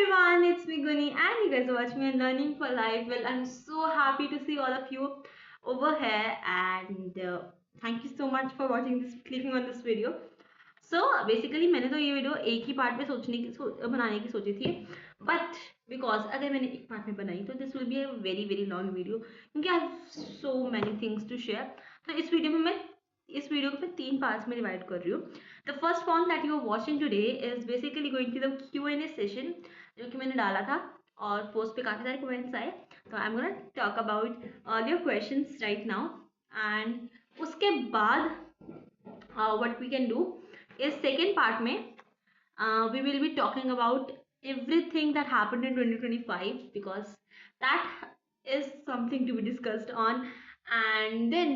everyone, it's me Guni and you guys are watching me on Learning for Life. Well, I'm so happy to see all of you over here and thank you so much for clicking on this video. So basically मैंने तो ये video एक ही part में बनाने की सोची थी, but because अगर मैंने एक पार्ट में बनाई तो this will be a very long video क्योंकि I have so many things to share. तो इस वीडियो को मैं 3 पार्ट्स में डिवाइड कर रही हूँ. The first form that you are watching today is basically going to the Q&A session जो कि मैंने डाला था और पोस्ट पे काफ़ी सारे कमेंट्स आए. तो I am gonna talk about all your questions right now and उसके बाद व्हाट वी कैन डू इस सेकेंड पार्ट में we will be talking about everything that happened in 2025 because that is something to be discussed on, and then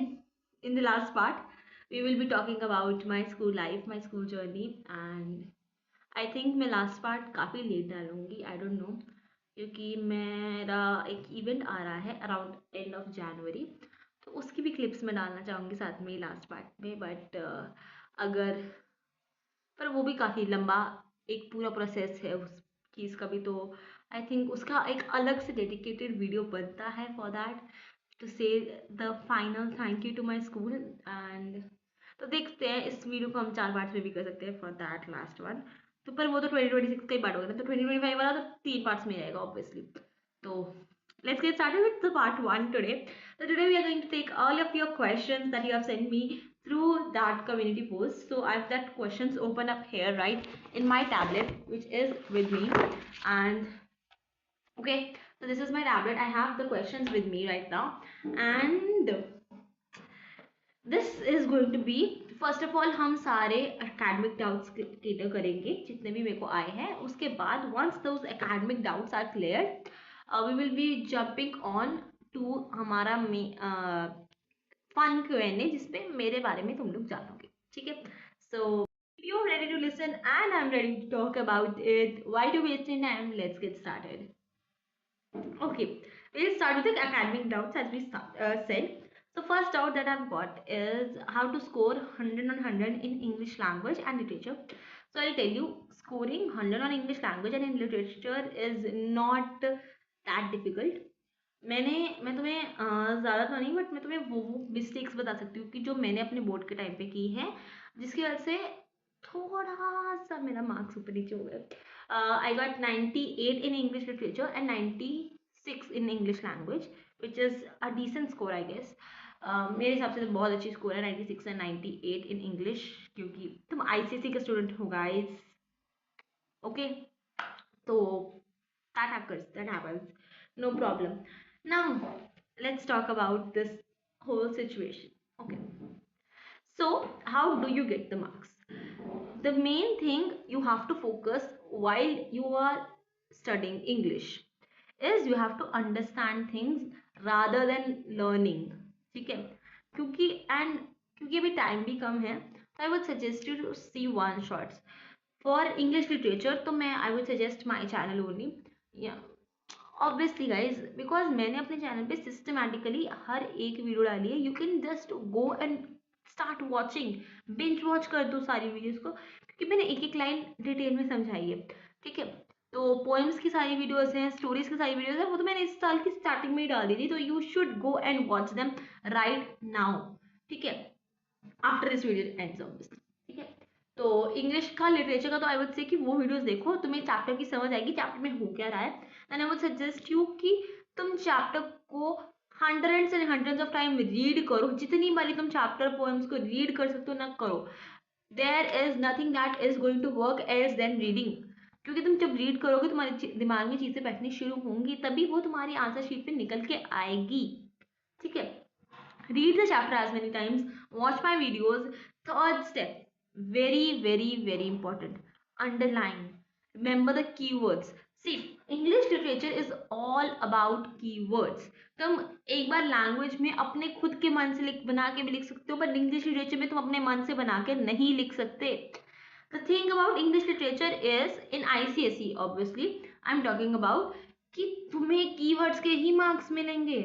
in the last part we will be talking about my school life, my school journey, and I think मैं last part काफ़ी late डालूंगी. I don't know क्योंकि मेरा एक event आ रहा है around end of January, तो उसकी भी क्लिप्स मैं डालना चाहूँगी साथ में लास्ट पार्ट में. बट अगर पर वो भी काफ़ी लंबा एक पूरा प्रोसेस है उस चीज़ का भी, तो आई थिंक उसका एक अलग से डेडिकेटेड वीडियो बनता है for that to say the final thank you to my school. And तो देखते हैं, इस वीडियो को हम 4 पार्ट्स में भी कर सकते हैं फॉर दैट लास्ट वन. तो पर वो तो 2026 का ही पार्ट होगा ना, तो 2025 वाला तो 3 पार्ट्स में रहेगा ऑब्वियसली. तो let's get started with the part 1 today. So today we are going to take all of your questions that you have sent me through that community post. So I've got questions open up here right in my tablet which is with me, and okay, so this is my tablet. I have the questions with me right now, and this is going to be first of all हम सारे academic doubts clear करेंगे जितने भी मेरे को आए हैं. उसके बाद once those academic doubts are clear we will be jumping on to हमारा फन Q&A जिसपे मेरे बारे में तुम लोग जानोगे. ठीक है, सो you are ready to listen and I'm ready to talk about it. Why to waste any time? Let's get started. Okay, we'll start with the academic doubts as we said. So first doubt that I've got is how to score 100 on 100 in English language and literature. So I'll tell you, scoring 100 on English language and in literature is not that difficult. मैं तुम्हें ज़्यादा तो नहीं, but मैं तुम्हें वो mistakes बता सकती हूँ कि जो मैंने अपने बोर्ड के टाइम पे की है, जिसकी वजह से थोड़ा सा मेरा मार्क्स ऊपर नीचे हो गया. I got 98 in English literature and 96 in English language, which is a decent score I guess. मेरे हिसाब से तो बहुत अच्छी स्कोर है 96 and 98 in English, क्योंकि तुम ICSE के स्टूडेंट हो गाइस. ओके, तो that happens, no problem. Now let's talk about this whole situation. Okay, so how do you get the marks? The main thing you have to focus while you are studying English is you have to understand things rather than learning. ठीक है, क्योंकि अभी time भी कम है, तो I would suggest you to see one shots for English literature. तो मैं I would suggest my channel only, obviously guys, because मैंने अपने चैनल पे सिस्टमैटिकली हर एक वीडियो डाली है. You can just go and start watching, binge watch कर दो सारी वीडियोस को, क्योंकि मैंने एक एक लाइन डिटेल में समझाई है. ठीक है, तो पोएम्स की सारी वीडियोस हैं, स्टोरीज की सारी वीडियोस हैं, वो तो मैंने इस साल की स्टार्टिंग में ही डाल दी थी. तो you should go and watch them right now. ठीक है, after this video ends obviously. ठीक है, तो इंग्लिश का लिटरेचर का तो आई वुड से कि वो वीडियोस देखो, तुम्हें चैप्टर की समझ आएगी, चैप्टर में हो क्या रहा है. And I would suggest you कि तुम चैप्टर को hundreds and hundreds of time read करो. जितनी बारी तुम चैप्टर पोएम्स को रीड कर सकते हो ना करो. There is nothing that is going to work as then reading, क्योंकि तुम जब रीड करोगे तुम्हारे दिमाग में चीज़ें बैठनी शुरू होंगी, तभी वो तुम्हारी आंसर शीट पे निकल के आएगी. ठीक है, read the chapter as many times, watch my videos. Third step, very important, underline, remember the keywords. See, English literature is all about keywords. तुम एक बार लैंग्वेज में अपने खुद के मन से बना के भी लिख सकते हो, पर इंग्लिश लिटरेचर में तुम अपने मन से बना के नहीं लिख सकते. The thing about English literature is in ICSE, obviously I'm talking about कि तुम्हें keywords के ही मार्क्स मिलेंगे.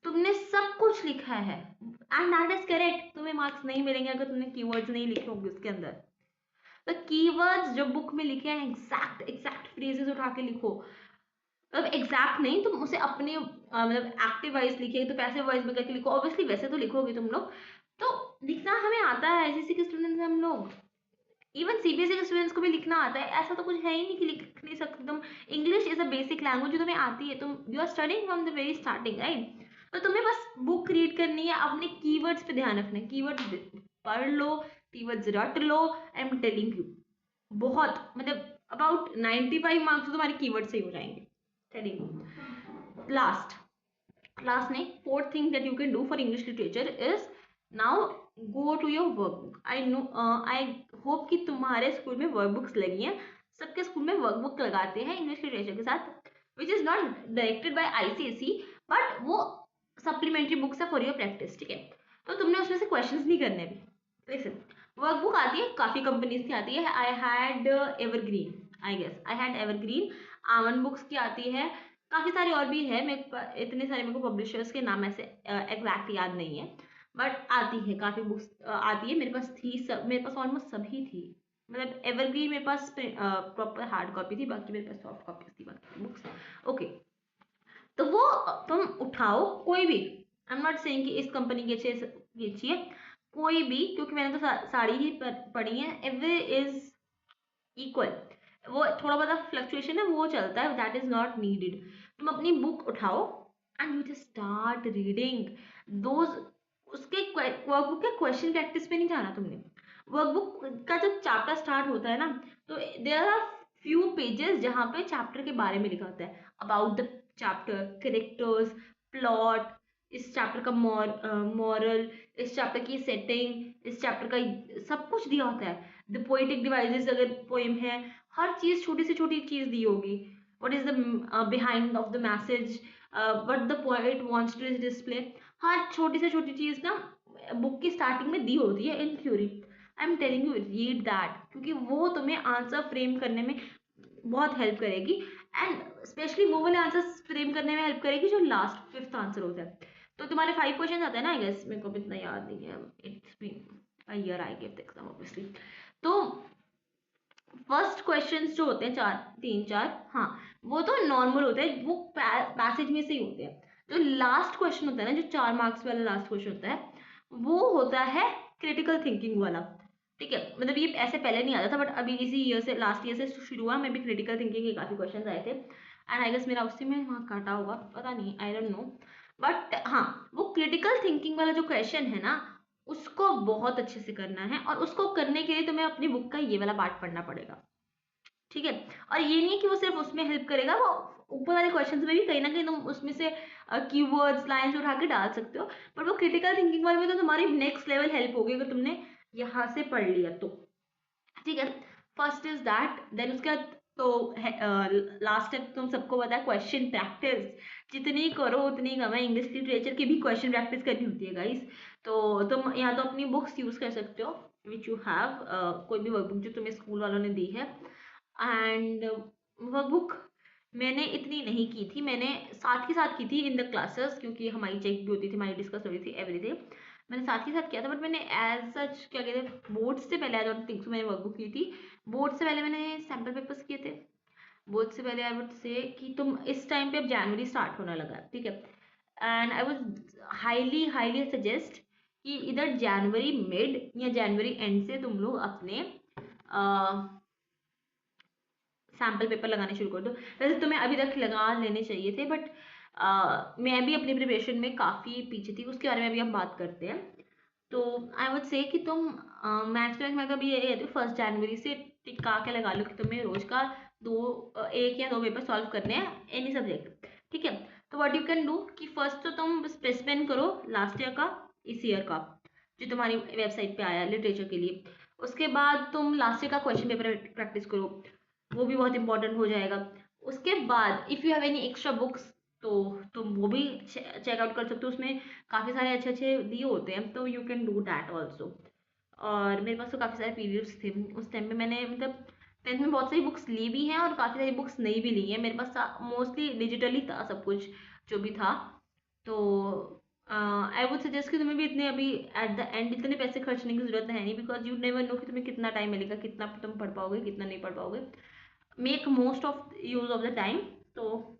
तुमने सब कुछ लिखा है एंड दैट इज करेक्ट, तुम्हें मार्क्स नहीं मिलेंगे अगर तुमने कीवर्ड्स नहीं लिखे होंगे उसके अंदर. तो कीवर्ड्स जो बुक में लिखे हैं एग्जैक्ट फ्रेजेस उठा के लिखो, मतलब एग्जैक्ट नहीं, तुम उसे अपने मतलब एक्टिव वॉइस लिखे तो पैसिव वॉइस में करके लिखो, ऑब्वियसली वैसे तो लिखोगे तुम लोग, तो लिखना हमें आता है, एसएससी के स्टूडेंट्स हम लोग, इवन सीबीएसई के स्टूडेंट्स को भी लिखना आता है, ऐसा तो कुछ है ही नहीं कि लिख नहीं सकते तुम। English is a basic language जो तुम्हें आती है, तुम you are studying from the very starting, right. तो तुम्हें बस बुक रीड करनी है, अपने कीवर्ड्स पे ध्यान रखना है, कीवर्ड्स पढ़ लो, कीवर्ड्स रट लो, आई एम टेलिंग यू, बहुत मतलब अबाउट 95 मार्क्स तो तुम्हारे कीवर्ड से ही हो जाएंगे, टेलिंग यू। लास्ट नहीं, fourth thing that you can do for English literature is now go to your workbook. I hope कि तुम्हारे स्कूल में वर्कबुक्स लगी हैं, सबके स्कूल में वर्कबुक लगाते हैं इंग्लिश लिटरेचर के साथ, which is not directed by ICSE, but वो सप्लीमेंट्री बुक्स है फॉर योर प्रैक्टिस, ठीक है। तो तुमने उसमें से क्वेश्चंस नहीं करने भी, लिसन, वर्कबुक आती है काफ़ी कंपनीज की आती है, I had evergreen, I had evergreen, Aman books की आती है, काफ़ी सारी और भी है, मेरे इतने सारे मेरे को पब्लिशर्स के नाम ऐसे एग्जैक्ट याद नहीं है, बट आती है काफ़ी बुक्स आती है, मेरे पास थी सब, मेरे पास ऑलमोस्ट सभी थी, मतलब एवरग्रीन मेरे पास प्रॉपर हार्ड कॉपी थी, बाकी मेरे पास सॉफ्ट कॉपीज थी बाकी बुक्स, ओके। तो वो तुम उठाओ कोई भी, आई एम नॉट सेइंग कि इस कंपनी की अच्छी है, कोई भी, क्योंकि मैंने तो साड़ी ही पढ़ी है, एवरी इज इक्वल, वो थोड़ा बहुत फ्लक्चुएशन है वो चलता है, दैट इज नॉट नीडेड। तुम अपनी बुक उठाओ and you just start reading those, उसके वर्कबुक के क्वेश्चन प्रैक्टिस पे नहीं जाना तुमने, वर्कबुक का जब चैप्टर स्टार्ट होता है ना, तो देयर आर फ्यू पेजेस जहाँ पे चैप्टर के बारे में लिखा होता है, about the chapter, characters, plot, इस चैप्टर का मॉरल, इस चैप्टर की सेटिंग, इस चैप्टर का सब कुछ दिया होता है, द पोएटिक डिवाइसेस अगर पोएम है, हर चीज छोटी से छोटी चीज दी होगी, what is the behind of the message, what the poet wants to display, हर छोटी से छोटी चीज ना बुक की स्टार्टिंग में दी होती है in theory. I am telling you read that, क्योंकि वो तुम्हें आंसर फ्रेम करने में बहुत हेल्प करेगी, एंड स्पेशली वो वाले आंसर फ्रेम करने में हेल्प करेगी जो लास्ट फिफ्थ आंसर होता है। तो तुम्हारे 5 क्वेश्चन आते हैं ना, आई गेस, मेरे को भी इतना याद नहीं है, it's been a year I give the exam obviously. तो फर्स्ट क्वेश्चंस जो होते हैं 3-4, हाँ वो तो नॉर्मल होते हैं, वो पैसेज में से ही होते हैं। जो लास्ट क्वेश्चन होता है ना, जो 4 मार्क्स वाला लास्ट क्वेश्चन होता है, वो होता है क्रिटिकल थिंकिंग वाला, ठीक है। मतलब ये ऐसे पहले नहीं आता था, बट अभी इसी ईयर से, लास्ट ईयर से शुरू हुआ, मैं भी क्रिटिकल थिंकिंग के काफ़ी क्वेश्चन आए थे, एंड आई गेस मेरा उसी में वहाँ काटा होगा, पता नहीं, आई डोंट नो, बट हाँ वो क्रिटिकल थिंकिंग वाला जो क्वेश्चन है ना, उसको बहुत अच्छे से करना है, और उसको करने के लिए तुम्हें अपनी बुक का ये वाला पार्ट पढ़ना पड़ेगा, ठीक है। और ये नहीं है कि वो सिर्फ उसमें हेल्प करेगा, वो ऊपर वाले क्वेश्चंस में भी कहीं ना कहीं तुम उसमें से कीवर्ड्स लाइंस उठा के डाल सकते हो, बट वो क्रिटिकल थिंकिंग वाले में तो तुम्हारी नेक्स्ट लेवल हेल्प होगी अगर तुमने यहाँ से पढ़ लिया तो, ठीक है। फर्स्ट इज दैट, देन उसके बाद तो लास्ट स्टेप तुम सबको पता है, क्वेश्चन प्रैक्टिस, जितनी करो उतनी कम है, इंग्लिश लिटरेचर की भी क्वेश्चन प्रैक्टिस करनी होती है गाइस। तो तुम यहाँ तो अपनी बुक्स यूज कर सकते हो विच यू हैव, कोई भी वर्कबुक जो तुम्हें स्कूल वालों ने दी है, एंड वर्कबुक मैंने इतनी नहीं की थी, मैंने साथ ही साथ की थी इन द क्लासेस, क्योंकि हमारी चेक भी होती थी, हमारी डिस्कस हो रही थी एवरीडे, मैंने साथ ही साथ किया था, बट मैंने एज सच क्या कहते हैं, बोर्ड से पहले आई डोंट थिंक सो मैंने वर्कबुक की थी, बोर्ड से पहले मैंने सैम्पल पेपर्स किए थे, बोर्ड से पहले आई वुड से कि तुम इस टाइम पे अब जनवरी स्टार्ट होने लगा है, ठीक है, and I would highly highly suggest कि इधर जनवरी मिड या जनवरी एंड से तुम लोग अपने सैम्पल पेपर लगाने शुरू कर दो। वैसे तुम्हें अभी तक लगा लेने चाहिए थे, बट मैं भी अपनी प्रिपरेशन में काफ़ी पीछे थी, उसके बारे में अभी हम बात करते हैं। तो आई वुड से कि तुम मैथ्स में मतलब ये 1 जनवरी से टिका के लगा लो कि तुम्हें रोज का 1 या 2 पेपर सॉल्व करने हैं एनी सब्जेक्ट, ठीक है। तो व्हाट यू कैन डू कि फर्स्ट तो तुम स्पेसिफाइन करो लास्ट ईयर का, इस ईयर का, जो तुम्हारी वेबसाइट पे आया लिटरेचर के लिए, उसके बाद तुम लास्ट ईयर का क्वेश्चन पेपर प्रैक्टिस करो, वो भी बहुत इंपॉर्टेंट हो जाएगा। उसके बाद if you have any extra books तो तुम वो भी चेकआउट कर सकते हो, उसमें काफ़ी सारे अच्छे अच्छे दिए होते हैं, तो you can do that also. और मेरे पास तो काफ़ी सारे पीरियड्स थे उस टाइम पे, मैंने मतलब 10th में बहुत सारी बुक्स ली भी हैं और काफ़ी सारी बुक्स नहीं भी ली हैं, मेरे पास मोस्टली डिजिटली था सब कुछ जो भी था। तो आई वुड सजेस्ट कि तुम्हें भी इतने अभी एट द एंड इतने पैसे खर्चने की जरूरत है नहीं, बिकॉज यू नेवर नो कि तुम्हें कितना टाइम मिलेगा, कितना तुम पढ़ पाओगे, कितना नहीं पढ़ पाओगे। Make most of use of the time. तो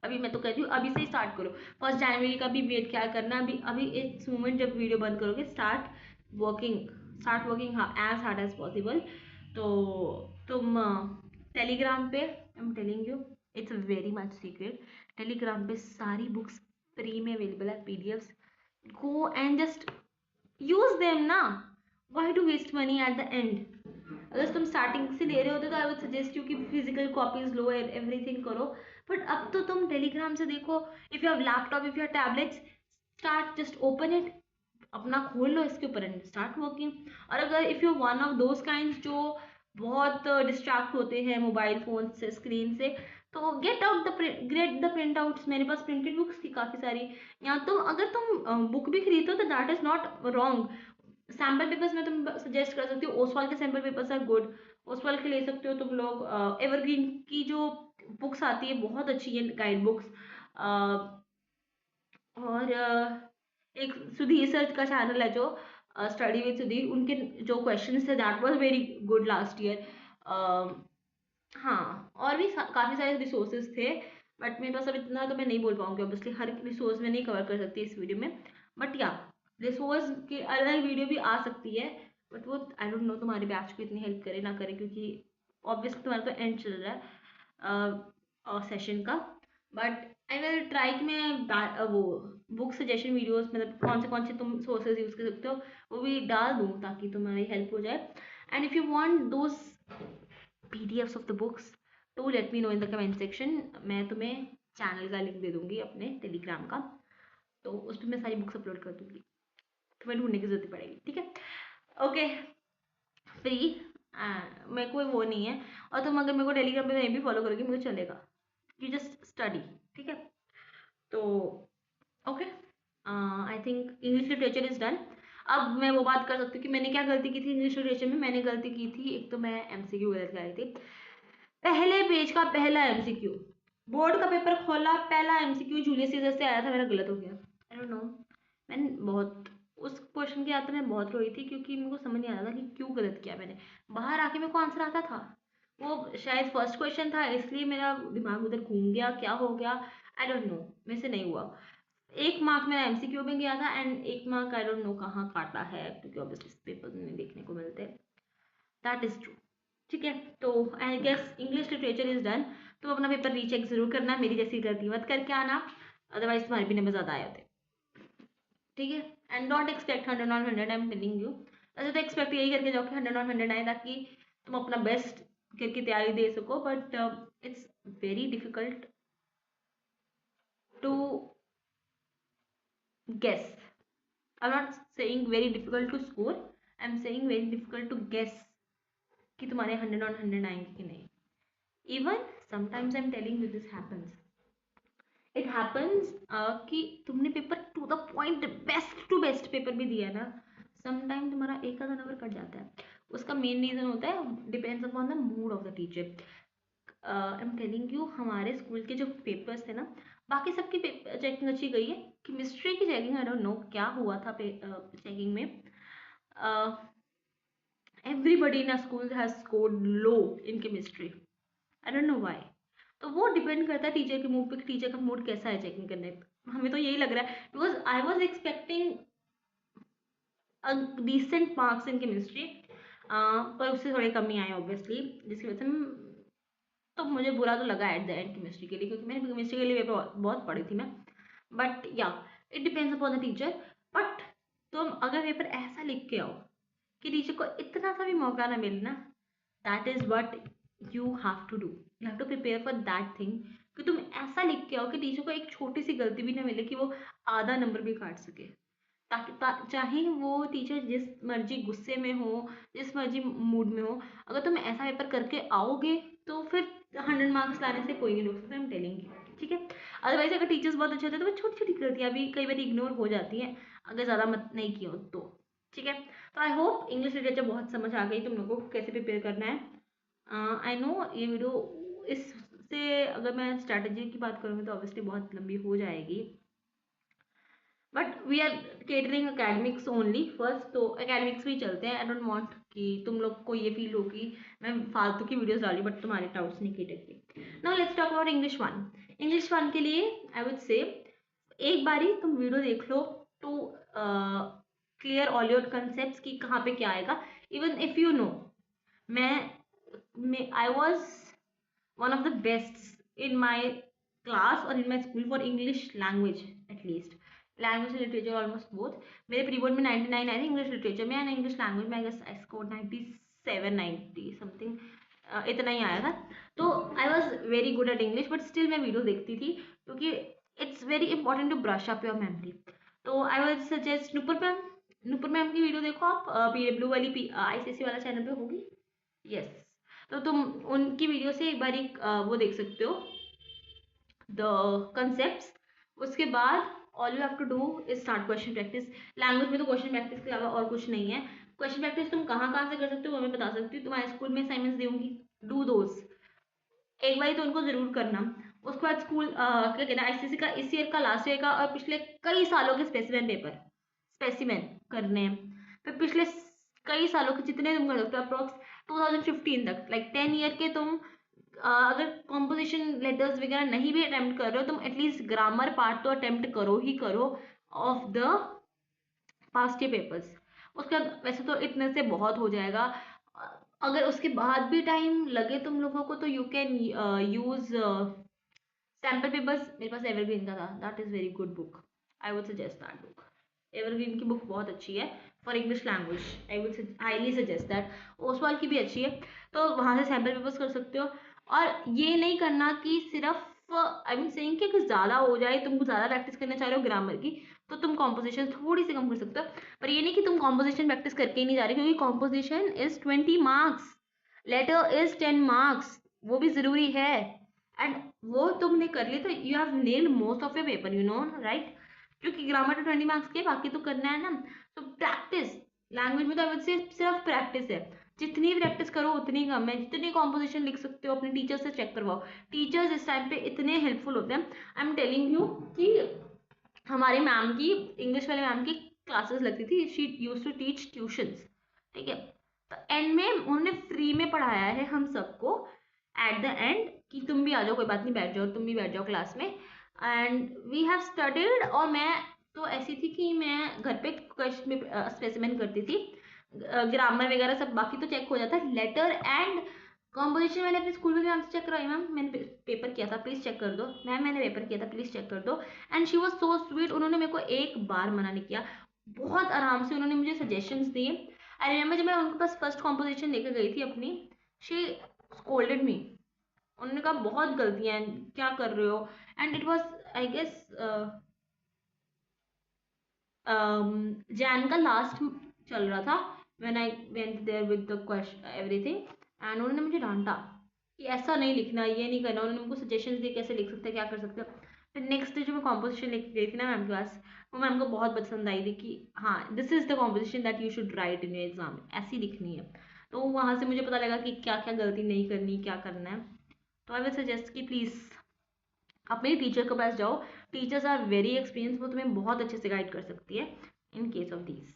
अभी मैं तो कहती हूँ अभी से ही स्टार्ट करो। 1 जनवरी का भी वेट क्या करना, अभी अभी इस मोमेंट जब वीडियो बंद करोगे working start working as hard as possible. तो तुम टेलीग्राम पे, I am telling you, it's very much secret, Telegram पे सारी बुक्स फ्री में अवेलेबल है, PDFs. Go and just use them ना, why to waste money at the end. अगर तुम स्टार्टिंग से ले रहे होते तो आई वुड सजेस्ट यू कि फिजिकल कॉपीज लो, एवरीथिंग करो। बट अब तो तुम टेलीग्राम से देखो, if you have laptop, if you have tablets, start just open it, अपना खोल लो इसके ऊपर एंड स्टार्ट वर्किंग। और अगर if you one of those kind जो बहुत डिस्ट्रैक्ट होते हैं मोबाइल फोन से, स्क्रीन से, तो गेट द प्रिंट आउट्स। मेरे पास प्रिंटेड बुक्स थी काफी सारी। या तो अगर तुम बुक भी खरीदो तो that is not wrong. Sample papers में तुम सजेस्ट कर सकती हो, ओसवाल के sample papers are good, Oswal के ले सकते हो तुम लोग। एवरग्रीन की जो बुक्स आती है बहुत अच्छी है, गाइड बुक्स। और एक सुधीर सर का चैनल है जो स्टडी विद सुधीर, उनके जो क्वेश्चंस थे that was very good last year. हाँ, और भी काफ़ी सारे रिसोर्सेज थे, बट मेरे पास अब इतना तो मैं नहीं बोल पाऊंगी, ऑब्वियसली हर रिसोर्स में नहीं कवर कर सकती इस वीडियो में। बट या रिसोर्स की अलग वीडियो भी आ सकती है, बट वो आई डोंट नो तुम्हारे बैच को इतनी हेल्प करे ना करे, क्योंकि ऑब्वियसली तुम्हारा तो एंड चल रहा है सेशन का। बट आई विल ट्राई कि मैं वो बुक सजेशन वीडियोस, मतलब कौन से तुम सोर्सेज यूज़ कर सकते हो वो भी डाल दूँ ताकि तुम्हारी हेल्प हो जाए। And if you want those PDFs of the books तो let me know in the comment section. मैं तुम्हें चैनल का लिंक दे दूंगी अपने टेलीग्राम का, तो उस पर मैं सारी बुक्स अपलोड कर दूंगी, तुम्हें ढूंढने की जरूरत नहीं पड़ेगी, ठीक है। ओके, फ्री मेरे को वो नहीं है। और तुम अगर मेरे को टेलीग्राम पे नहीं भी फॉलो करोगे मुझे चलेगा, यू जस्ट स्टडी, ठीक है। तो okay, I think English literature is done. अब मैं वो बात कर सकती हूँ कि मैंने क्या गलती की थी इंग्लिश लिटरेचर में। मैंने गलती की थी, एक तो मैं MCQ गलत कर रही थी। पहले पेज का पहला MCQ, बोर्ड का पेपर खोला, पहला MCQ जूलियस सीजर से आया था, मेरा गलत हो गया। आई डोंट नो, मैंने बहुत उस क्वेश्चन के आते मैं बहुत रोई थी, क्योंकि मेरे को समझ नहीं आ रहा था कि क्यों गलत किया मैंने। बाहर आके मेरे को आंसर आता था, वो शायद फर्स्ट क्वेश्चन था इसलिए मेरा दिमाग उधर घूम गया, क्या हो गया आई डोंट नो, मेरे से नहीं हुआ। 1 मार्क मेरा MCQ में गया था and 1 mark I don't know कहाँ काटा है, क्योंकि ऑब्वियसली पेपर नहीं देखने को मिलते। दैट इज ट्रू, ठीक है। तो I guess English literature is done. तो अपना पेपर रीचेक जरूर करना, मेरी जैसी गलती मत करके आना, अदरवाइज तुम्हारे भी नंबर ज्यादा आए होते, ठीक है। And don't expect 100 on 100, I am telling you. वैसे तो एक्सपेक्ट यही करके जाओ कि 100 on 100 आए, ताकि तुम अपना बेस्ट करके तैयारी दे सको। But it's very difficult to guess. I'm not saying very difficult to score, I'm saying very difficult to guess कि तुम्हारे 100 on 100 आएंगे कि नहीं। Even sometimes I am telling you this happens, it happens कि तुमने paper to the point best to best paper भी दिया ना, समटाइम तुम्हारा एक आधा नंबर कट जाता है। उसका मेन रीज़न होता है depends upon the mood off the teacher. I am telling you, हमारे स्कूल के जो पेपर्स थे ना, बाकी सबकी चेकिंग अच्छी गई है, केमिस्ट्री की चेकिंग आई डोंट नो क्या हुआ था चेकिंग में। Everybody in school has scored low in chemistry, I don't know why. तो वो डिपेंड करता है टीचर के मूड पे, टीचर का मूड कैसा है चेकिंग करने पे। हमें तो यही लग रहा है, because I was expecting decent marks in chemistry, पर उससे थोड़े कम ही आए ऑब्वियसली, जिसकी वजह से तो मुझे बुरा तो लगा एट द एंड केमिस्ट्री के लिए, क्योंकि मैंने केमिस्ट्री के लिए पेपर बहुत पढ़ी थी मैं। बट या it depends upon the teacher. But तुम अगर पेपर ऐसा लिख के आओ कि टीचर को इतना सा भी मौका ना मिले ना, that is what you have to do, you have to prepare for that thing, कि तुम ऐसा लिख के आओ कि टीचर को एक छोटी सी गलती भी ना मिले कि वो आधा नंबर भी काट सके। ताकि चाहे वो टीचर जिस मर्जी गुस्से में हो, जिस मर्जी मूड में हो, अगर तुम ऐसा पेपर करके आओगे तो फिर 100 मार्क्स लाने से कोई नहीं रोक सकता, हम टेलेंगे, ठीक है। अदरवाइज अगर टीचर्स बहुत अच्छे होते हैं तो वो छोटी छोटी गलतियाँ भी कई बार इग्नोर हो जाती हैं, अगर ज़्यादा मत नहीं किया हो तो, ठीक है। तो आई होप इंग्लिश लिटरेचर बहुत समझ आ गई तुम लोगों को कैसे प्रिपेयर करना है। आई नो ये वीडियो, इससे अगर मैं स्ट्रैटेजी की बात करूँगी तो ऑब्वियसली बहुत लंबी हो जाएगी, but we are catering academics only first, तो अकेडमिक्स भी चलते हैं। आई डोंट वांट कि तुम लोग को ये फील हो कि मैं फालतू की वीडियोस डाली बट तुम्हारे डाउट्स नहीं क्लियर किए। Now let's talk about English one. English one के लिए आई वुड से एक बारी तुम वीडियो देख लो to clear all your concept कि कहाँ पे क्या आएगा। इवन इफ यू नो, मैं I was one of the best in my class और in my school for English language, at least language and literature almost both. मेरे प्री बोर्ड में 99 आए थे इंग्लिश लिटरेचर में, एंड इंग्लिश लैंग्वेज में I guess I score 97 90 something, इतना ही आया था। तो I was very good at English, but still मैं वीडियो देखती थी क्योंकि it's very important to brush up your memory. तो I would suggest Nupur ma'am, Nupur ma'am की वीडियो देखो आप, PW वाली ICSE वाला चैनल पे होगी, यस। तो तुम उनकी वीडियो से एक बार वो देख सकते हो द कंसेप्ट। उसके बाद all you have to do is start question practice. Language में तो क्वेश्चन प्रैक्टिस के अलावा और कुछ नहीं है। क्वेश्चन प्रैक्टिस तुम कहाँ कहाँ से कर सकते हो वो मैं बता सकती हूँ। तुम्हारे स्कूल में असाइनमेंट्स दूंगी, डू दोज, एक बार तो उनको जरूर करना। उसके बाद स्कूल क्या कहना है, ICSE का इस ईयर का लास्ट ईयर का और पिछले कई सालों के स्पेसिमेन पेपर, स्पेसिमेन करने हैं। फिर पिछले कई सालों के जितने तुम कर सकते हो अप्रोक्स 2015 तक, लाइक 10 ईयर के तुम अगर कॉम्पोजिशन लेटर्स वगैरह नहीं भी अटेम्प्ट कर रहे हो, तुम एटलीस्ट ग्रामर पार्ट तो अटेम्प्ट करो ही करो of the past year papers. उसके बाद वैसे तो इतने से बहुत हो जाएगा। अगर उसके बाद भी टाइम लगे तुम लोगों को तो you can use sample papers. मेरे पास एवरग्रीन का था, that is very good book, I would suggest that book. Evergreen की बुक बहुत अच्छी है for English language, I would highly suggest that. Oswal की भी अच्छी है, तो वहाँ से सैम्पल पेपर्स कर सकते हो। और ये नहीं करना कि सिर्फ आई मीन सेइंग कि कुछ ज़्यादा हो जाए, तुम ज़्यादा प्रैक्टिस करना चाह रहे हो ग्रामर की, तो तुम कॉम्पोजिशन थोड़ी सी कम कर सकते हो। पर ये नहीं कि तुम कॉम्पोजिशन प्रैक्टिस करके ही नहीं जा रहे, क्योंकि composition is 20 marks, letter is 10 marks, वो भी ज़रूरी है। एंड वो तुमने कर ली तो you have nailed most of your paper, you know right. क्योंकि ग्रामर तो 20 मार्क्स के, बाकी तो करना है ना। तो प्रैक्टिस लैंग्वेज में तो आई वुड से सिर्फ प्रैक्टिस है, जितनी प्रैक्टिस करो उतनी कम है। जितनी कॉम्पोजिशन लिख सकते हो अपने टीचर से चेक करवाओ, टीचर्स इस टाइम पे इतने हेल्पफुल होते हैं। आई एम टेलिंग यू कि हमारे मैम की, इंग्लिश वाले मैम की क्लासेस लगती थी, she use to teach tuitions, ठीक है। तो एंड में उन्होंने फ्री में पढ़ाया है हम सबको एट द एंड कि तुम भी आ जाओ, कोई बात नहीं, बैठ जाओ, तुम भी बैठ जाओ क्लास में। And we have studied. और मैं तो ऐसी थी कि मैं घर पे क्वेश्चन स्पेसिमेन करती थी, ग्रामर वगैरह सब बाकी तो चेक हो जाता। लेटर एंड कॉम्पोजिशन मैंने अपने स्कूल में मैम से चेक करवाई, मैम मैंने पेपर किया था प्लीज़ चेक कर दो, मैम मैंने पेपर किया था प्लीज़ चेक कर दो। And she was so sweet, उन्होंने मेरे को एक बार मना नहीं किया, बहुत आराम से उन्होंने मुझे सजेशंस दिए। आई रिमेंबर जब मैं उनके पास फर्स्ट कॉम्पोजिशन लेकर गई थी अपनी, शी स्कोल्डेड मी, उन्होंने कहा बहुत गलतियां हैं, क्या कर रहे हो। And it was I guess जैन का लास्ट चल रहा था when I went there with the question everything. And उन्होंने मुझे डांटा कि ऐसा नहीं लिखना, ये नहीं करना। उन्होंने मुझको सजेशंस दिए कैसे लिख सकते हैं, क्या कर सकते हो। फिर नेक्स्ट डे जो मैं कॉम्पोजिशन लिख गई थी ना मैम के पास, वो मैम को बहुत पसंद आई थी कि हाँ this is the composition that you should write in your exam, ऐसी लिखनी है। तो वहाँ से मुझे पता लगा कि क्या क्या गलती नहीं करनी, क्या करना है। तो आई विल सजेस्ट कि प्लीज़ अपने टीचर के पास जाओ, टीचर्स आर वेरी एक्सपीरियंस, वो तुम्हें बहुत अच्छे से गाइड कर सकती है इन केस ऑफ दीज।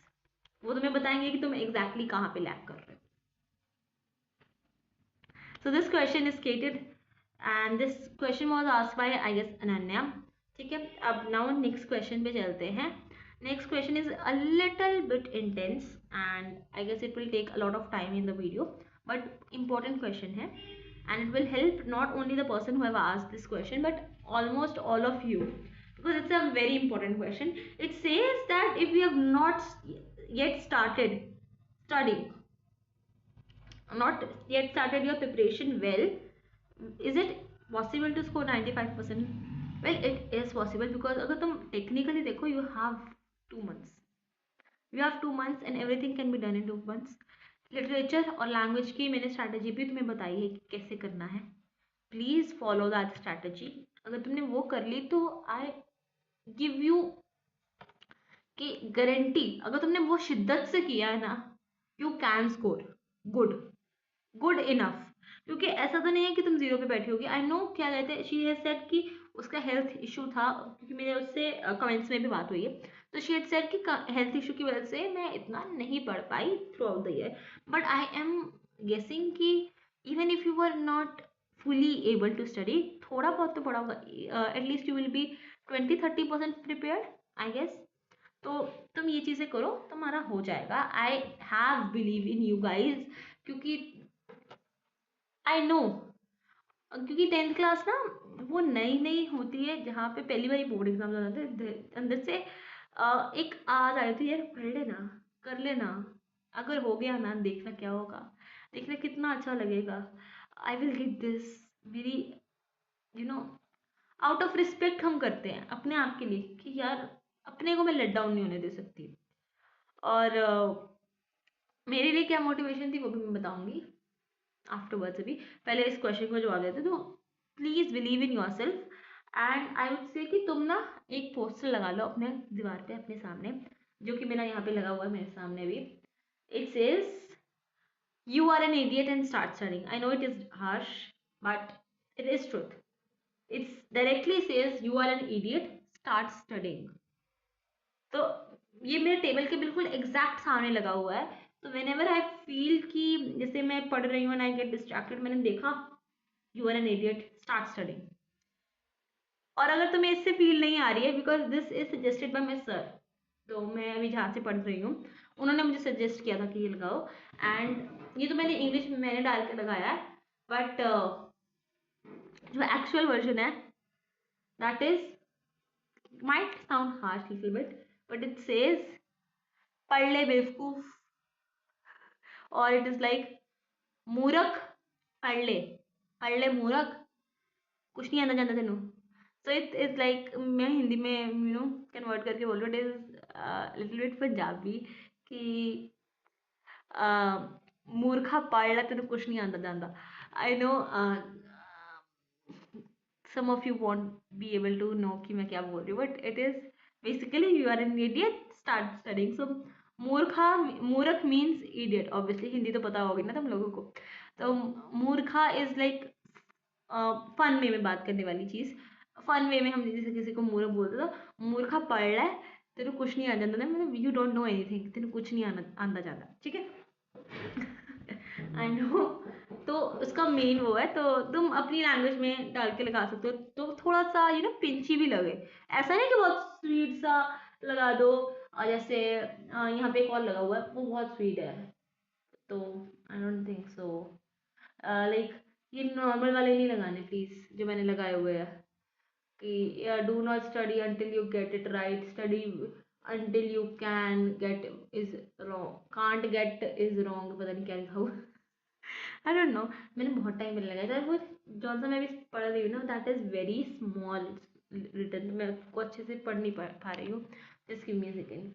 वो तुम्हें बताएंगे कि तुम एग्जैक्टली कहाँ पे लैक कर रहे हो। So this question is stated and this question was asked by I guess Ananya, ठीक है। अब नाउ नेक्स्ट क्वेश्चन पे चलते हैं। Next question is a little bit intense and I guess it will take a lot of time in the video, but important question है and it will help not only the person who have asked this question but almost all of you, because it's a very important question. It says that if you have not yet started studying, not yet started your preparation well, is it possible to score 95%? Well, it is possible because अगर तुम technically देखो, you have 2 months, you have 2 months and everything can be done in 2 months. Literature और language की मैंने strategy भी तुम्हें बताई है कि कैसे करना है, प्लीज फॉलो दैट स्ट्रैटेजी। अगर तुमने वो कर ली तो आई गिव यू कि गारंटी, अगर तुमने वो शिद्दत से किया है ना, you can score good, good enough. क्योंकि ऐसा तो नहीं है कि तुम 0 पे बैठी होगी। आई नो क्या कहते हैं, शी हैज सेड कि उसका हेल्थ इशू था, क्योंकि मेरे उससे कमेंट्स में भी बात हुई है। तो शी हैज सेड कि हेल्थ इशू की वजह से मैं इतना नहीं पढ़ पाई through out the year, but I am guessing कि even if you are not fully able to study, थोड़ा बहुत तो पढ़ा होगा, at least you will be 20-30% prepared I guess. तो तुम ये चीज़ें करो, तुम्हारा हो जाएगा। I have believe in you guys, क्योंकि आई नो, क्योंकि 10th क्लास ना वो नई नई होती है, जहाँ पे पहली बारी बोर्ड एग्जाम हो जाते हैं, अंदर से एक आवाज आ जाती है, यार पढ़ लेना, कर लेना, अगर हो गया ना देखना क्या होगा, देखना कितना अच्छा लगेगा, आई विल गेट दिस, मेरी you know out of respect हम करते हैं अपने आप के लिए कि यार अपने को मैं लेट डाउन नहीं होने दे सकती। और मेरे लिए क्या मोटिवेशन थी वो भी मैं बताऊंगी आफ्टरवर्ड्स। अभी पहले इस क्वेश्चन को जवाब देते, तो please believe in your self. And I would say कि तुम ना एक पोस्टर लगा लो अपने दीवार पे अपने सामने, जो कि मेरा यहाँ पे लगा हुआ है मेरे सामने भी। It says you are an idiot and start studying. I know it is harsh, but it is truth. It directly says you are an idiot, start studying. तो ये मेरे टेबल के बिल्कुल एग्जैक्ट सामने लगा हुआ है। तो वेन एवर आई फील कि जैसे मैं पढ़ रही हूँ, आई गेट डिस्ट्रैक्टेड, मैंने देखा you are an idiot, start studying. और अगर तुम्हें इससे फील नहीं आ रही है, because this is suggested by my sir, तो मैं अभी जहाँ से पढ़ रही हूँ उन्होंने मुझे सजेस्ट किया था कि ये लगाओ, एंड ये तो मैंने इंग्लिश में मैंने डाल के लगाया है, बट जो एक्चुअल वर्जन है that is might sound harsh little bit, but it says पढ़ ले बेवकूफ, और इट इज लाइक मूर्ख, पढ़ ले मूर्ख, कुछ नहीं आना जानता तेनू। सो इट्स लाइक मैं हिंदी में कन्वर्ट करके बोल रही हूँ, it is little bit Punjabi कि मूर्खा पढ़ ला तेनू कुछ नहीं आंदा जानता। I know some of you won't be able to know कि मैं क्या बोल रही हूँ, but it is basically you are an idiot, start studying. So मूर्ख means idiot, obviously हिंदी तो पता होगी ना तुम लोगों को। तो मूर्खा is like फन वे में बात करने वाली चीज, फन वे में हम जैसे किसी को मूर्ख बोलते, तो मूर्खा पढ़ रहा है, तेरे कुछ नहीं आ जाता ना, मतलब यू डोंट नो एनीथिंग, तेरे कुछ नहीं आना आंदा जाता, ठीक है। आई नो, तो उसका मेन वो है, तो तुम अपनी लैंग्वेज में डाल के लगा सकते हो, तो थोड़ा सा पिंची भी लगे, ऐसा नहीं कि बहुत स्वीट सा लगा दो। और जैसे यहाँ पे एक और लगा हुआ है, वो बहुत स्वीट है, तो I don't think so, like ये नॉर्मल वाले नहीं लगाने प्लीज जो मैंने लगाए हुए हैं, कि do not study until you get it right, study until you can get is wrong, can't get is wrong, पता नहीं क्या लिखा हुआ। आई डोंट नो, मैंने बहुत टाइम पहले लगाया था वो, जौन सा मैं अभी पढ़ रही हूँ ना, that is very small written, मैं उसको अच्छे से पढ़ नहीं पा रही हूँ, just give me a second.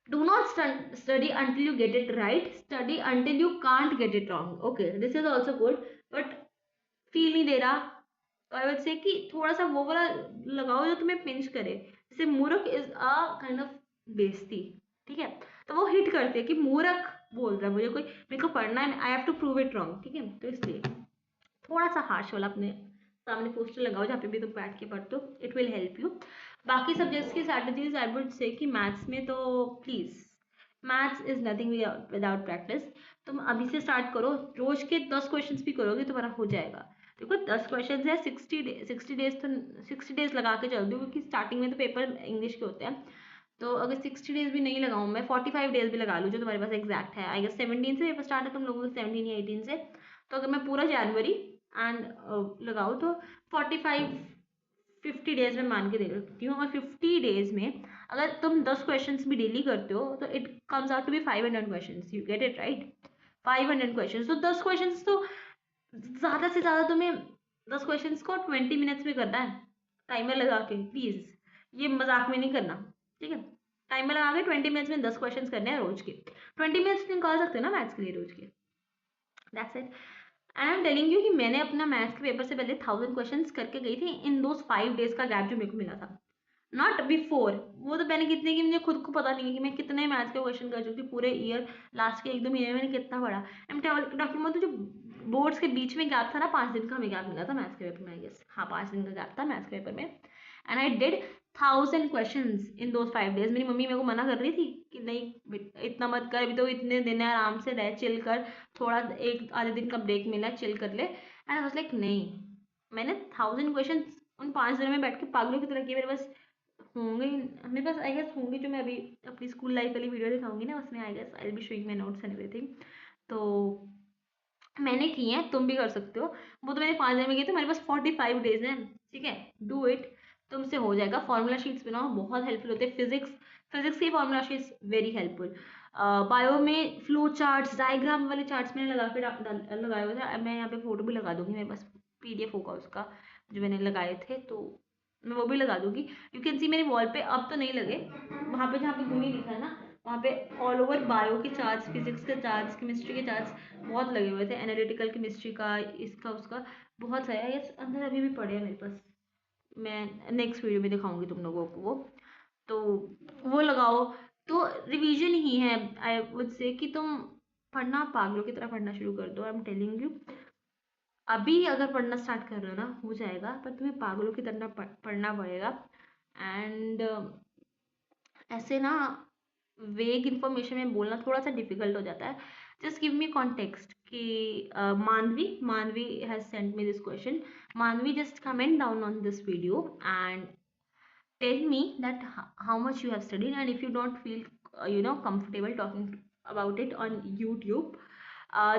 Do not study until you get it right. Study until you can't get it wrong. Okay, this is also good, but feel नहीं दे रहा, तो आई वुड से कि थोड़ा सा वो वाला लगाओ जो तुम्हें पिंच करे, जैसे मूर्ख इज अ काइंड ऑफ बेइज्जती, ठीक है, तो वो हिट करते हैं कि मूर्ख बोल रहा है मुझे कोई, मेरे को पढ़ना है, I have to prove it wrong, ठीक है। तो इसलिए थोड़ा सा हार्श वाला अपने सामने पोस्टर लगाओ जहाँ पे भी तुम बैठ के पढ़ते हो, इट विल हेल्प यू। बाकी सब्जेक्ट्स की स्ट्रैटेजीज आई वुड से कि मैथ्स में तो please, maths is nothing without practice. तुम अभी से स्टार्ट करो, रोज के 10 क्वेश्चन भी करोगे तुम्हारा हो जाएगा। देखो 10 क्वेश्चन है, 60 डेज, तो 60 डेज लगा के चल दो, क्योंकि स्टार्टिंग में तो पेपर इंग्लिश के होते हैं, तो अगर 60 डेज भी नहीं लगाऊँ मैं, 45 डेज भी लगा लूँ जो तुम्हारे पास एग्जैक्ट है, आई गेस 17 से पेपर स्टार्ट है तुम लोगों को, 17 या 18 से, तो अगर मैं पूरा जनवरी एंड लगाऊँ तो 45-50 डेज में मान के दे सकती हूँ। और 50 डेज में अगर तुम 10 क्वेश्चन भी डेली करते हो तो it comes out to be 500 question, you get it right, 500 question. तो 10 क्वेश्चन तो ज़्यादा से ज़्यादा तुम्हें 10 क्वेश्चन को 20 मिनट्स में करना है, टाइमर लगा के, प्लीज़ ये मजाक में नहीं करना, ठीक है। टाइमर लगा के 20 मिनट्स में 10 क्वेश्चन करने हैं रोज के, 20 मिनट्स निकाल सकते हो ना मैथ्स के लिए रोज के, that's it. And I am telling you कि मैंने अपना मैथ्स के पेपर से पहले 1000 क्वेश्चंस करके गई थी इन दोज 5 डेज का गैप जो मेरे को मिला था, नॉट बिफोर। वो तो मैंने कितने की मुझे खुद को पता नहीं है कि मैं कितने मैथ्स के क्वेश्चन कर चुकी पूरे ईयर, लास्ट के 1-2 महीने में मैंने कितना पढ़ा। आई एम टॉकिंग अबाउट जो बोर्ड्स के बीच में गैप था ना, 5 दिन का हमें गैप मिला था मैथ्स के पेपर में, आई गेस। हाँ, 5 दिन का गैप था मैथ्स के पेपर में। And I did 1000 questions in those 5 days। मेरी मम्मी मेरे को मना कर रही थी कि नहीं इतना मत कर, अभी तो इतने दिन है, आराम से रह, चिल कर, थोड़ा एक आधे दिन का ब्रेक मिला, चिल कर ले। एंड आई वाज लाइक नहीं, मैंने 1000 क्वेश्चन उन 5 दिनों में बैठ के पागलों की तरह किए। मेरे पास होंगे, मेरे पास आई गेस होंगे, जो मैं अभी अपनी स्कूल लाइफ वाली वीडियो दिखाऊंगी ना, उसमें I guess I will be showing my notes and everything. तो मैंने की है, तुम भी कर सकते हो। वो तो मैंने 5 दिन में की, तो मेरे पास 45 days हैं, ठीक है। डू इट, तुमसे हो जाएगा। फॉर्मूला शीट्स बनाओ, बहुत हेल्पफुल होते हैं। फिजिक्स की formula sheets very helpful. Bio में फ्लो चार्ट्स, डायग्राम वाले चार्ट्स मैंने लगा के लगाए हुए थे। मैं यहाँ पे फोटो भी लगा दूंगी, मेरे पास PDF होगा उसका जो मैंने लगाए थे, तो मैं वो भी लगा दूंगी। यू कैन सी मेरी वॉल पे, अब तो नहीं लगे, वहाँ पे जहाँ पे गुनी लिखा है ना, वहाँ पे ऑल ओवर बायो के चार्ट्स, फिजिक्स के चार्ट्स, केमिस्ट्री के चार्ट्स बहुत लगे हुए थे। एनालिटिकल केमिस्ट्री का, इसका उसका बहुत सारा है, ये अंदर अभी भी पड़े हैं मेरे पास। मैं नेक्स्ट वीडियो में दिखाऊंगी तुम लोगों को वो, तो वो लगाओ। तो रिवीजन ही है, आई वुड से कि तुम पढ़ना, पागलों की तरह पढ़ना शुरू कर दो। आई एम टेलिंग यू, अभी अगर पढ़ना स्टार्ट कर रहे हो ना, हो जाएगा, पर तुम्हें पागलों की तरह पढ़ना पड़ेगा। एंड ऐसे ना वेग इन्फॉर्मेशन में बोलना थोड़ा सा डिफिकल्ट हो जाता है। जस्ट गिव मी कॉन्टेक्स्ट कि Manvi has sent me this question. Manvi, just comment down on this video and tell me that how much you have studied, and if you don't feel comfortable talking about it on YouTube,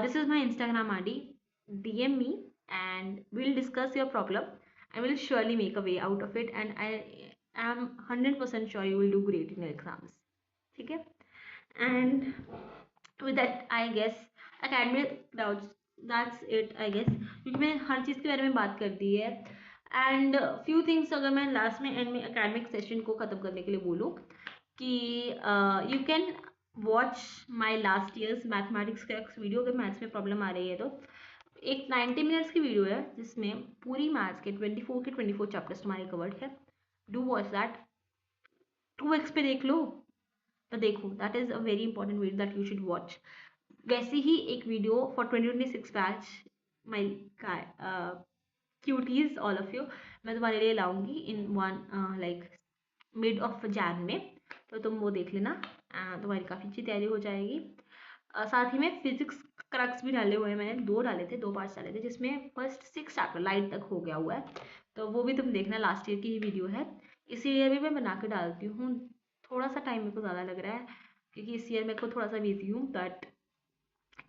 this is my Instagram ID. DM me and we'll discuss your problem. I will surely make a way out of it, and I am 100% sure you will do great in your exams. ठीक है? And with that I guess academic doubts, that's it I guess, क्योंकि मैंने हर चीज़ के बारे में बात कर दी है। एंड फ्यू थिंग्स अगर मैं लास्ट में एंड में एकेडमिक सेशन को ख़त्म करने के लिए बोलूँ कि you can watch my last years mathematics का वीडियो। अगर मैथ्स में प्रॉब्लम आ रही है तो एक 90 मिनट्स की वीडियो है जिसमें पूरी मैथ्स के 24 चैप्टर्स तुम्हारे कवर्ड है। डू वॉच दैट, 2x पे देख लो, तो देखो, that is a very important video that you should watch. वैसे ही एक video for 2026 batch, my cuties all of you, मैं तुम्हारे लिए लाऊंगी in one like mid of Jan में, तो तुम वो देख लेना, तुम्हारी काफ़ी अच्छी तैयारी हो जाएगी। साथ ही में फिजिक्स क्रक्स भी डाले हुए हैं मैंने, 2 पार्ट्स डाले थे, जिसमें फर्स्ट 6 चैप्टर लाइट तक हो गया हुआ है, तो वो भी तुम देखना। लास्ट ईयर की ही वीडियो है, इसीलिए भी मैं बना के डालती हूँ। थोड़ा सा टाइम मेरे को ज़्यादा लग रहा है क्योंकि इस ईयर मेरे को थोड़ा सा बिजी हूँ, but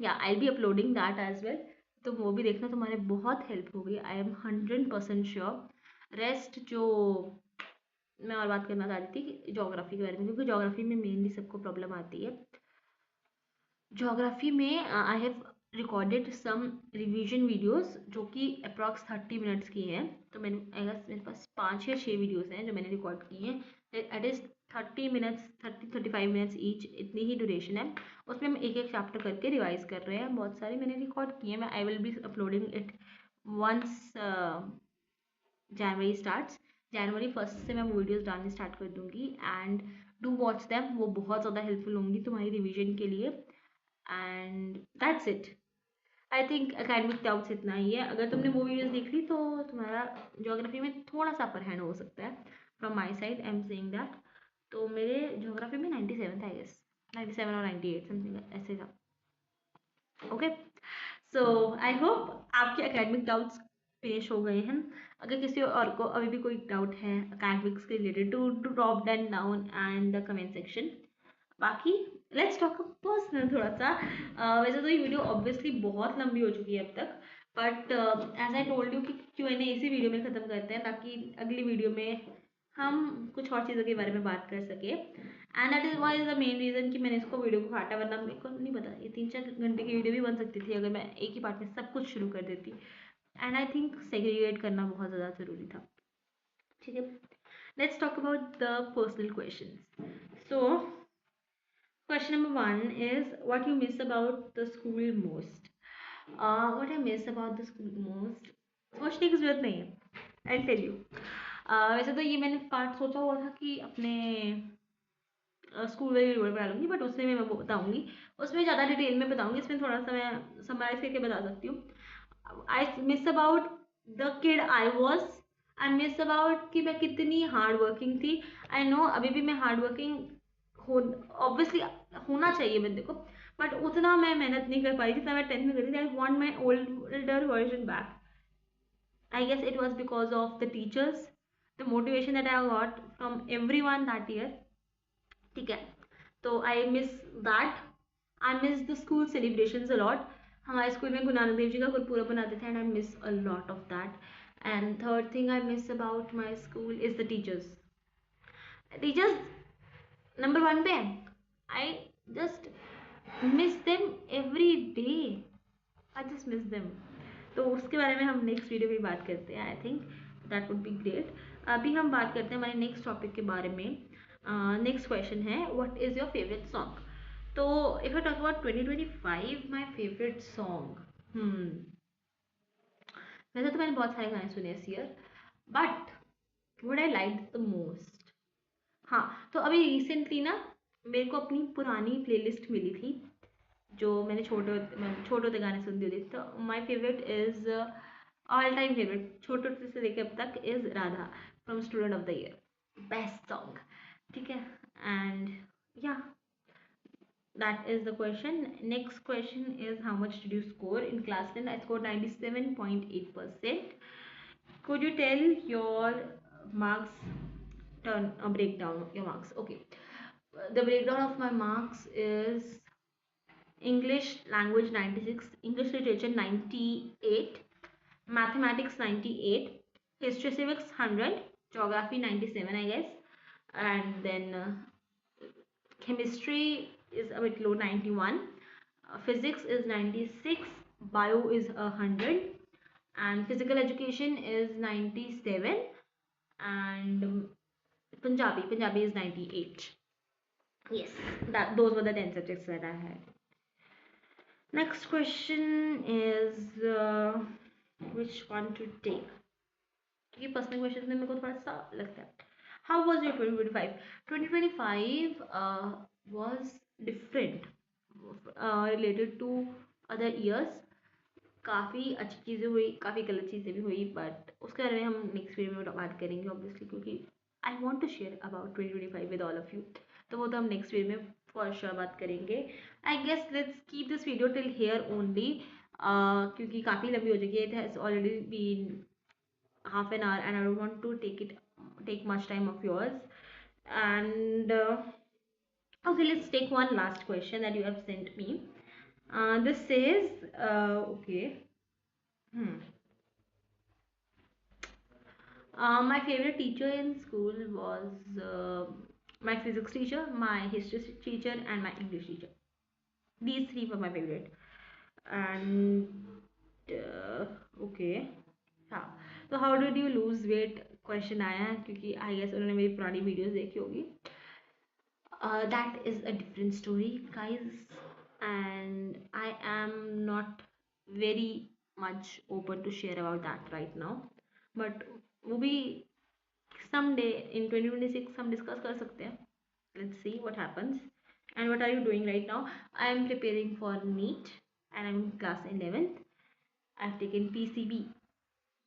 yeah I be uploading that as well, तो वो भी देखना, तुम्हारे बहुत हेल्प होगी, आई एम 100% श्योर। रेस्ट जो मैं और बात करना चाहती थी कि ज्योग्राफी के बारे में, क्योंकि ज्योग्राफी में मेनली सबको प्रॉब्लम आती है। ज्योग्राफी में I have recorded some revision videos जो कि अप्रॉक्स 30 मिनट्स की हैं, तो मेरे पास 5 या 6 वीडियोस हैं जो मैंने रिकॉर्ड की हैं। It is 30 minutes, 35 minutes each, इतनी ही ड्यूरेशन है। उसमें हम एक एक चैप्टर करके रिवाइज कर रहे हैं, बहुत सारे मैंने रिकॉर्ड किए हैं। मैं I will be uploading it once January starts. जनवरी 1 से मैं वो वीडियोज़ डालने स्टार्ट कर दूँगी, एंड डू वॉच दैम, वो बहुत ज़्यादा हेल्पफुल होंगी तुम्हारी रिवीजन के लिए। And that's it, I think academic doubts इतना ही है। अगर तुमने वो वीडियोस देख ली तो तुम्हारा ज्योग्राफी में थोड़ा सा अपर हैंड हो सकता है, from my side I am saying that. तो मेरे ज्योग्राफी में 97 था आई गेस, 97 और 98 समथिंग ऐसे था। ओके, सो आई होप आपके एकेडमिक डाउट्स फिनिश हो गए हैं। अगर किसी और को अभी भी कोई डाउट है एकेडमिक्स के related, to drop that down and the comment section. बाकी लेट्स टॉक पर्सनल थोड़ा सा। वैसे तो ये वीडियो ऑब्वियसली बहुत लंबी हो चुकी है अब तक, but as I told you कि Q&A इसी वीडियो में ख़त्म करते हैं, ताकि अगली वीडियो में हम कुछ और चीज़ों के बारे में बात कर सके। And that is why is the main reason कि मैंने इसको वीडियो को काटा, वरना मेरे को नहीं पता, ये 3-4 घंटे की वीडियो भी बन सकती थी अगर मैं एक ही पार्ट में सब कुछ शुरू कर देती। एंड आई थिंक सेग्रीगेट करना बहुत ज़्यादा ज़रूरी था। ठीक है, let's talk about the personal question. So question number 1 is what you miss about the school most. What I miss about the school most, सोचने की जरूरत नहीं है, I'll tell you. वैसे तो ये मैंने पार्ट सोचा हुआ था कि अपने स्कूल वाली वीडियो बना लूँगी, बट उसमें मैं वो बताऊँगी, उसमें ज़्यादा डिटेल में बताऊँगी, इसमें थोड़ा सा मैं समराइज करके बता सकती हूँ। I miss about the kid I was. I miss about कि मैं कितनी हार्ड वर्किंग थी. I know अभी भी मैं हार्ड वर्किंग हो, ऑब्वियसली होना चाहिए बंदे को, बट उतना मैं मेहनत नहीं कर पाई जितना मैं 10th में करी थी. I want my older version back. I guess it was because of the teachers, the motivation that I got from everyone that year. ठीक है, तो I miss that. I miss the school celebrations a lot. हमारे school में गुरु नानक देव जी का गुरपुरब बनाते थे, and I miss a lot of that. And third thing I miss about my school is the teachers. Teachers number one पे. I just miss them every day. I just miss them. तो उसके बारे में हम next video में बात करते हैं. I think that would be great. अभी हम बात करते हैं हमारे नेक्स्ट टॉपिक के बारे में. नेक्स्ट क्वेश्चन है, what is your favourite song. तो if I talk about 2025 my favourite song, वैसे तो मैंने बहुत सारे गाने सुने इस year, but what I like the most, हाँ, तो अभी रिसेंटली ना मेरे को अपनी पुरानी प्लेलिस्ट मिली थी जो मैंने छोटे होते गाने सुनती होती. तो my favourite is all time favourite छोटे होते से लेकर अब तक is Radha from student of the year. Best song. ठीक है. एंड या, that is the question. Next question is, how much did you score in class 10? I scored 97.8%. Could you tell your marks, turn breakdown your marks? Okay, the breakdown of my marks is English language 96, English literature 98, mathematics 98, history civics 100, geography 97 I guess, and then chemistry is a bit low, 91, physics is 96, bio is 100, and physical education is 97, and Punjabi is 98. Yes, that those were the 10 subjects that I had. Next question is, which one to take. क्योंकि personal question में मेरे को थोड़ा सा लगता है. How was your 2025? 2025 was different related to other years. काफ़ी अच्छी चीज़ें हुई, काफ़ी गलत चीज़ें भी हुई, बट उसके बारे में हम नेक्स्ट वीडियो में बात करेंगे ऑब्वियसली, क्योंकि I want to share about 2025 with all of you. तो वो तो हम नेक्स्ट वीडियो में फॉर श्योर बात करेंगे. I guess let's keep this video till here only, क्योंकि काफ़ी लंबी हो चुकी है. It has already been half an hour and I don't want to take much time of yours. And okay, let's take one last question that you have sent me. This says, okay, my favorite teacher in school was my physics teacher, my history teacher, and my English teacher. These three were my favorite. And okay, हाँ, तो how did you lose weight question आया है, क्योंकि I guess उन्होंने मेरी पुरानी videos देखी होगी. That is a different story guys, and I am not very much open to share about that right now, but वो भी someday in 2026 हम डिस्कस कर सकते हैं. Let's see what happens. And what are you doing right now? I am preparing for NEET and I'm in class 11th. I've taken PCB.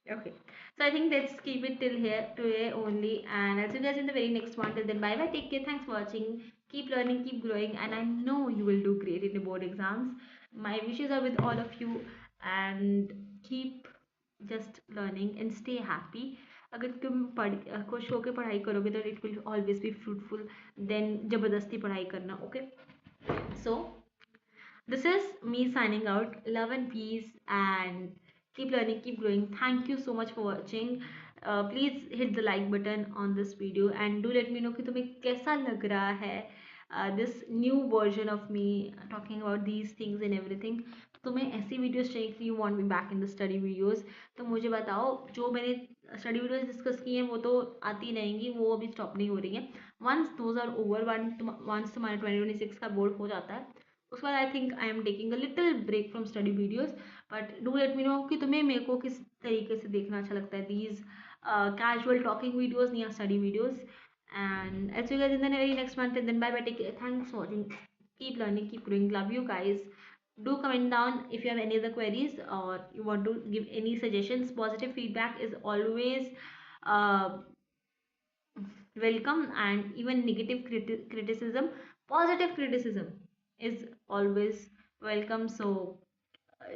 Okay, so I think let's keep it till here today only, and I'll see you guys in the very next one. Till then, bye bye, take care, thanks for watching, keep learning, keep growing, and I know you will do great in the board exams. My wishes are with all of you, and keep just learning and stay happy. अगर तुम खुश होकर पढ़ाई करोगे तो it will always be fruitful then जबरदस्ती पढ़ाई करना. Okay, so this is me signing out. Love and peace, and keep learning, keep growing. Thank you so much for watching. Please hit the like button on this video and do let me know कि तुम्हें कैसा लग रहा है this new version of me talking about these things and everything. तुम्हें ऐसी videos चाहिए कि you want me back in the study videos, तो मुझे बताओ. जो मैंने स्टडी वीडियोस डिस्कस की हैं वो तो आती रहेंगी, वो अभी स्टॉप नहीं हो रही हैं. Once those are over, once तुम्हारा 2026 का बोर्ड हो जाता है, उसके बाद I think I am taking a little break from study videos. But do let me know कि तुम्हें मेरे को किस तरीके से देखना अच्छा लगता है, दीज कैजुअल टॉकिंग वीडियोस या study videos. And I'll see you guys in the very next one. Till then, bye bye, take care, thanks for watching, keep learning, keep growing, love you guys. Do comment down if you have any other queries or you want to give any suggestions. Positive feedback is always uh, welcome, and even negative criticism, positive criticism is always welcome. So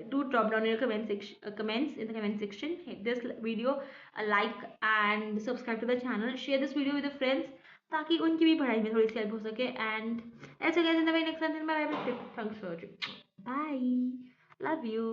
do drop down your comments in the comment section. Hit this video a like and subscribe to the channel. Share this video with your friends ताकि उनकी भी पढ़ाई में थोड़ी सी help हो सके. And ऐसे guys, in the very next one, bye bye. Thanks for watching. Bye. Love you.